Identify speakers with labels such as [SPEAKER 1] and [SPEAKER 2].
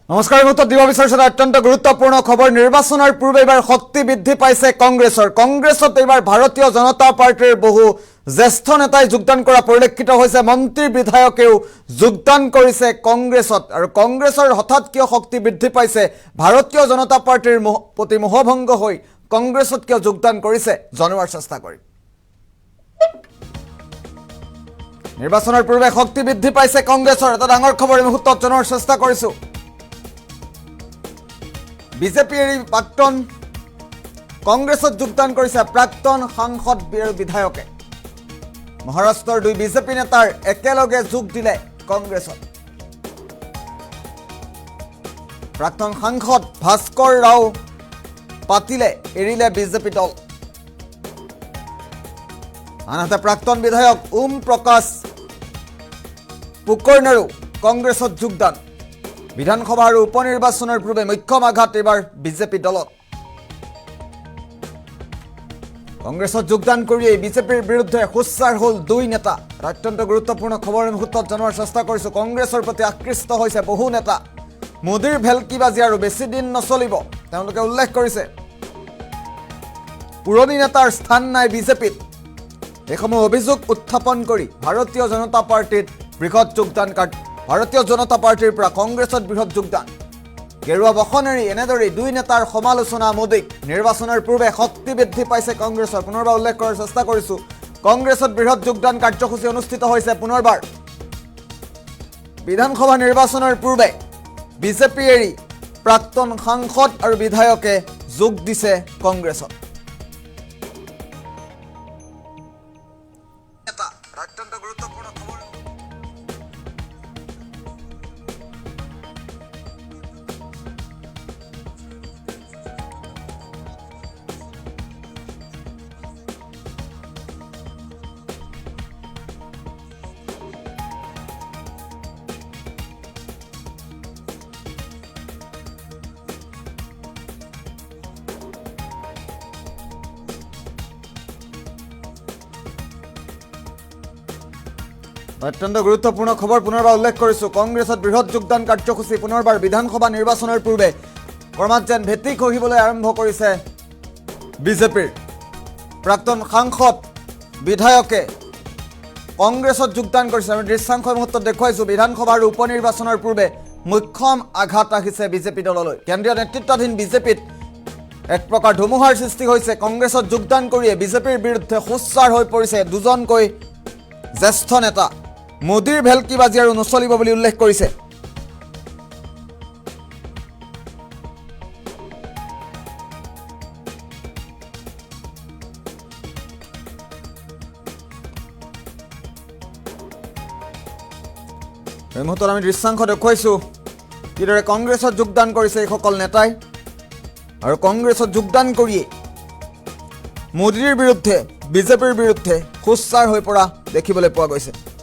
[SPEAKER 1] নমস্কাৰ মুহূৰ্তত দিব বিচাৰিছো অত্যন্ত গুৰুত্বপূৰ্ণ খবৰ নিৰ্বাচনৰ পূৰ্বে এবাৰ শক্তি বৃদ্ধি পাইছে কংগ্ৰেছত এবাৰ ভাৰতীয় জনতা পাৰ্টিৰ বহু জ্যেষ্ঠ নেতাই যোগদান কৰা পৰিলক্ষিত হৈছে মন্ত্ৰী বিধায়কেও যোগদান কৰিছে কংগ্ৰেছত আৰু কংগ্ৰেছৰ হঠাৎ কিয় শক্তি বৃদ্ধি পাইছে ভাৰতীয় জনতা পাৰ্টিৰ প্ৰতি মোহভংগ হৈ কংগ্ৰেছত কিয় যোগদান কৰিছে জনোৱাৰ চেষ্টা কৰিম নিৰ্বাচনৰ পূৰ্বে শক্তি বৃদ্ধি পাইছে কংগ্ৰেছৰ এটা ডাঙৰ খবৰ এই মুহূৰ্তত জনোৱাৰ চেষ্টা কৰিছো বিজেপি প্ৰাক্তন কংগ্ৰেছত যোগদান কৰিছে প্ৰাক্তন সাংসদ বিধায়কে মহাৰাষ্ট্ৰৰ দুই বিজেপি নেতাৰ একেলগে যোগ দিলে কংগ্ৰেছত প্ৰাক্তন সাংসদ ভাস্কৰ ৰাও পাটিলে এৰিলে বিজেপি দল আনহাতে প্ৰাক্তন বিধায়ক ওম প্ৰকাশ পুকৰ্ণেৰো কংগ্ৰেছত যোগদান বিধানসভা আৰু উপনিৰ্বাচনৰ পূৰ্বে মুখ্য আঘাত এবাৰ বিজেপি দলত কংগ্ৰেছত যোগদান কৰি বিজেপিৰ বিৰুদ্ধে হুচ্চাৰ হল দুই নেতা অত্যন্ত গুৰুত্বপূৰ্ণ খবৰ মুহূৰ্তত জনোৱাৰ চেষ্টা কৰিছো কংগ্ৰেছৰ প্ৰতি আকৃষ্ট হৈছে বহু নেতা মোদীৰ ভেলকিবাজি আৰু বেছি দিন নচলিব তেওঁলোকে উল্লেখ কৰিছে পুৰণি নেতাৰ স্থান নাই বিজেপিত এইসমূহ অভিযোগ উত্থাপন কৰি ভাৰতীয় জনতা পাৰ্টিত বৃহৎ যোগদান ভাৰতীয় জনতা পাৰ্টিৰ পৰা কংগ্ৰেছত বৃহৎ যোগদান গেৰুৱা বসনেৰী এনেদৰে দুই নেতাৰ সমালোচনা মোদীক নিৰ্বাচনৰ পূৰ্বে শক্তি বৃদ্ধি পাইছে কংগ্ৰেছৰ পুনৰবাৰ উল্লেখ কৰাৰ চেষ্টা কৰিছো কংগ্ৰেছত বৃহৎ যোগদান কাৰ্যসূচী অনুষ্ঠিত হৈছে পুনৰবাৰ বিধানসভা নিৰ্বাচনৰ পূৰ্বে বিজেপি এৰি প্ৰাক্তন সাংসদ আৰু বিধায়কে যোগ দিছে কংগ্ৰেছত অত্যন্ত গুৰুত্বপূৰ্ণ খবৰ অত্যন্ত গুৰুত্বপূৰ্ণ খবৰ পুনৰবাৰ উল্লেখ কৰিছো কংগ্ৰেছত বৃহৎ যোগদান কাৰ্যসূচী পুনৰবাৰ বিধানসভা নিৰ্বাচনৰ পূৰ্বে ক্ৰমাৎ যেন ভেটি খহিবলৈ আৰম্ভ কৰিছে বিজেপিৰ প্ৰাক্তন সাংসদ বিধায়কে কংগ্ৰেছত যোগদান কৰিছে আমি দৃশ্যাংশ মুহূৰ্তত দেখুৱাইছো বিধানসভা আৰু উপনিৰ্বাচনৰ পূৰ্বে মুখ্যম আঘাত আহিছে বিজেপি দললৈ কেন্দ্ৰীয় নেতৃত্বাধীন বিজেপিত এক প্ৰকাৰ ধুমুহাৰ সৃষ্টি হৈছে কংগ্ৰেছত যোগদান কৰিয়ে বিজেপিৰ বিৰুদ্ধে হুচ্চাৰ হৈ পৰিছে দুজনকৈ জ্যেষ্ঠ নেতা মোদীৰ ভেলকিবাজি আৰু নচলিব বুলি উল্লেখ কৰিছে এই মুহূৰ্তত আমি দৃশ্যাংশ দেখুৱাইছো কিদৰে কংগ্ৰেছত যোগদান কৰিছে এইসকল নেতাই আৰু কংগ্ৰেছত যোগদান কৰিয়ে মোদীৰ বিৰুদ্ধে বিজেপিৰ বিৰুদ্ধে হুচ্চাৰ হৈ পৰা দেখিবলৈ পোৱা গৈছে